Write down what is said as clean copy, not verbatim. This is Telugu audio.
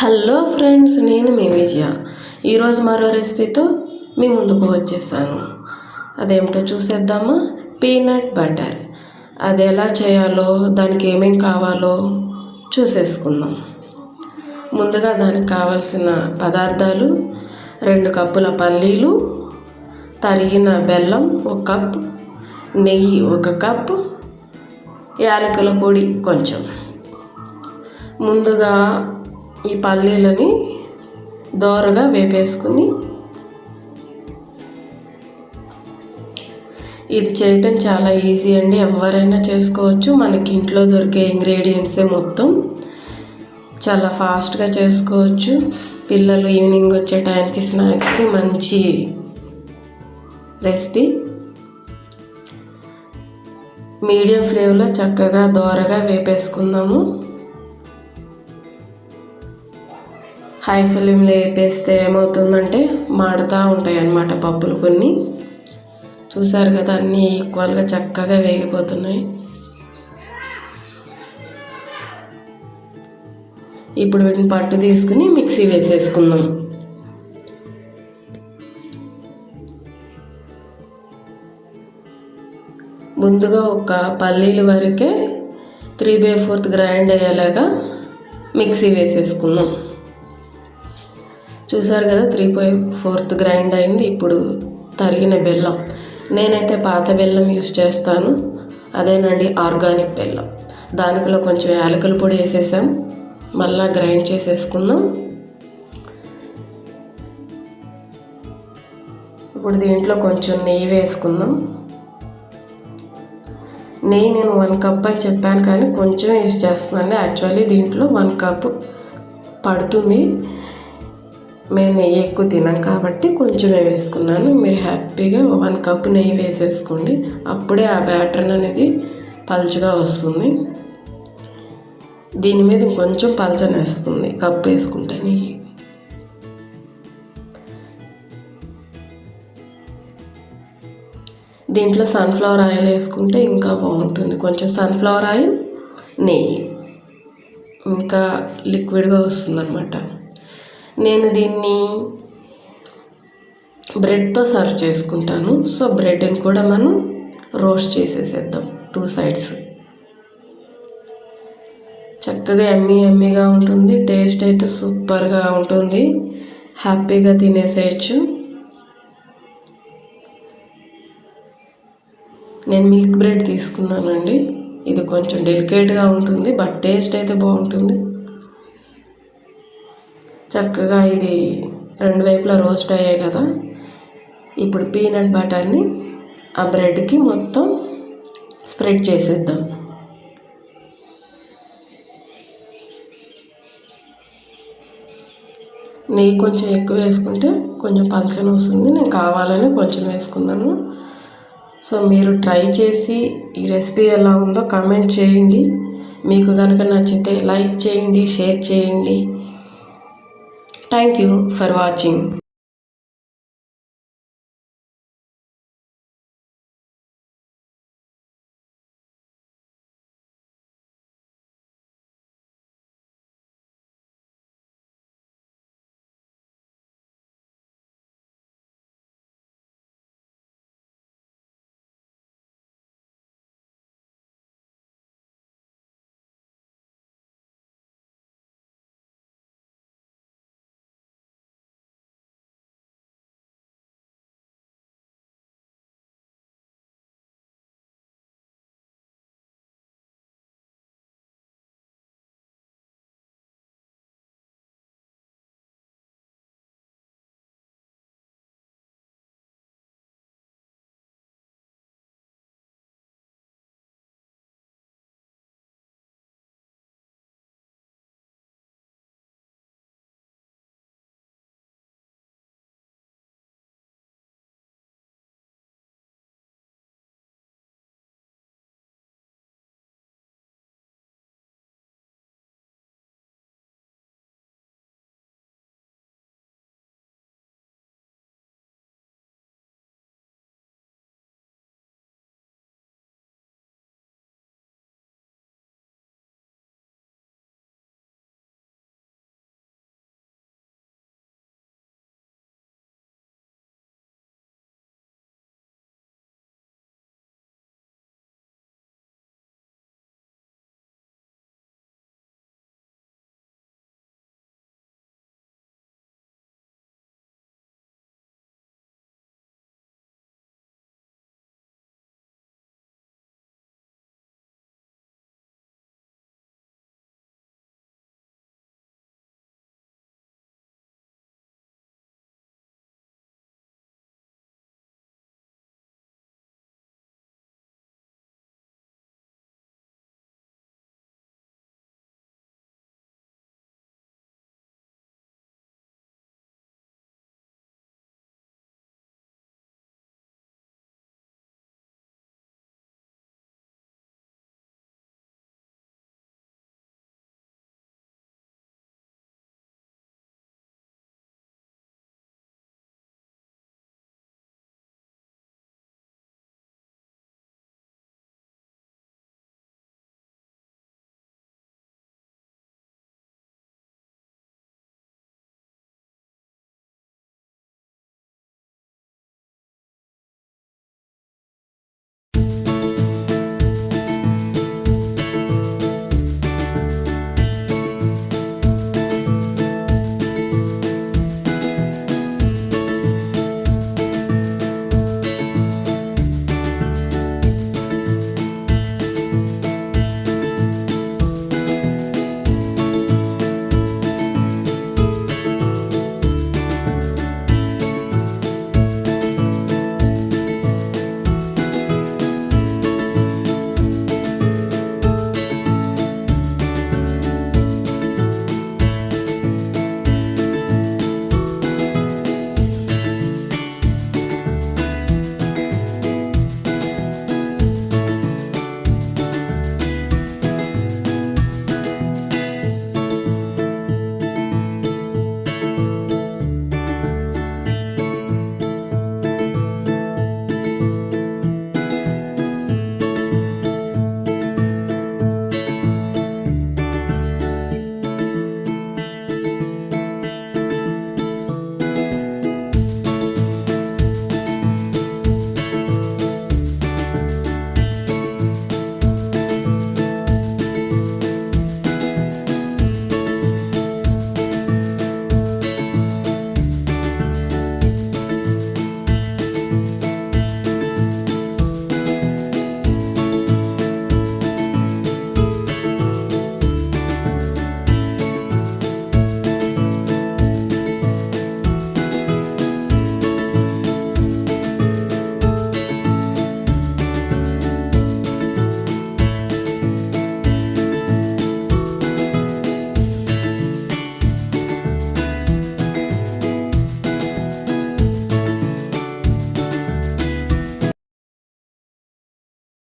హలో ఫ్రెండ్స్, నేను మీ విజయ. ఈరోజు మరో రెసిపీతో మీ ముందుకు వచ్చేసాను. అదేమిటో చూసేద్దామా? Peanut butter. అది ఎలా చేయాలో, దానికి ఏమేం కావాలో చూసేసుకుందాం. ముందుగా దానికి కావాల్సిన పదార్థాలు: 2 కప్పుల పల్లీలు, తరిగిన బెల్లం 1 కప్, నెయ్యి 1 కప్, యాలకుల పొడి కొంచెం. ముందుగా ఈ పల్లీలని దోరగా వేపేసుకుని, ఇది చేయటం చాలా ఈజీ అండి, ఎవరైనా చేసుకోవచ్చు. మనకి ఇంట్లో దొరికే ఇంగ్రీడియంట్సే మొత్తం, చాలా ఫాస్ట్గా చేసుకోవచ్చు. పిల్లలు ఈవినింగ్ వచ్చే టైంకి స్నాక్స్కి మంచి రెసిపీ. మీడియం ఫ్లేమ్లో చక్కగా దోరగా వేపేసుకుందాము. హై ఫ్లేమ్లో వేపేస్తే ఏమవుతుందంటే మాడుతూ ఉంటాయి అన్నమాట పప్పులు కొన్ని. చూసారు కదా, అన్నీ ఈక్వల్గా చక్కగా వేగిపోతున్నాయి. ఇప్పుడు వీటిని పట్టు తీసుకుని మిక్సీ వేసేసుకుందాం. ముందుగా ఒక పల్లీల వరకే 3/4 గ్రైండ్ అయ్యేలాగా మిక్సీ వేసేసుకుందాం. చూసారు కదా, 3/4 గ్రైండ్ అయింది. ఇప్పుడు తరిగిన బెల్లం, నేనైతే పాత బెల్లం యూస్ చేస్తాను, అదేనండి ఆర్గానిక్ బెల్లం. దానిలో కొంచెం యాలకుల పొడి వేసేసాం. మళ్ళీ గ్రైండ్ చేసేసుకుందాం. ఇప్పుడు దీంట్లో కొంచెం నెయ్యి వేసుకుందాం. నెయ్యి నేను 1 కప్ అని చెప్పాను, కానీ కొంచెం యూస్ చేస్తున్నాను. యాక్చువల్లీ దీంట్లో 1 కప్ పడుతుంది. మేము నెయ్యి ఎక్కువ తినాం కాబట్టి కొంచెమే వేసుకున్నాను. మీరు హ్యాపీగా 1 కప్ నెయ్యి వేసేసుకోండి, అప్పుడే ఆ బ్యాటర్ అనేది పలుచగా వస్తుంది. దీని మీద కొంచెం పలచనేస్తుంది కప్పు వేసుకుంటే నెయ్యి. దీంట్లో సన్ఫ్లవర్ ఆయిల్ వేసుకుంటే ఇంకా బాగుంటుంది. కొంచెం సన్ఫ్లవర్ ఆయిల్, నెయ్యి, ఇంకా లిక్విడ్గా వస్తుంది అన్నమాట. నేను దీన్ని బ్రెడ్తో సర్వ్ చేసుకుంటాను. సో బ్రెడ్ని కూడా మనం రోస్ట్ చేసేసేద్దాం 2 సైడ్స్. చక్కగా ఎమ్మీగా ఉంటుంది. టేస్ట్ అయితే సూపర్గా ఉంటుంది, హ్యాపీగా తినేసేయచ్చు. నేను మిల్క్ బ్రెడ్ తీసుకున్నానండి. ఇది కొంచెం డెలికేట్గా ఉంటుంది, బట్ టేస్ట్ అయితే బాగుంటుంది. చక్కగా ఇది 2 వైపులా రోస్ట్ అయ్యాయి కదా. ఇప్పుడు పీనట్ బటర్ని ఆ బ్రెడ్కి మొత్తం స్ప్రెడ్ చేసేద్దాం. నెయ్యి కొంచెం ఎక్కువ వేసుకుంటే కొంచెం పలచన వస్తుంది. నేను కావాలని కొంచెం వేసుకున్నాను. సో మీరు ట్రై చేసి ఈ రెసిపీ ఎలా ఉందో కామెంట్ చేయండి. మీకు కనుక నచ్చితే లైక్ చేయండి, షేర్ చేయండి. Thank you for watching.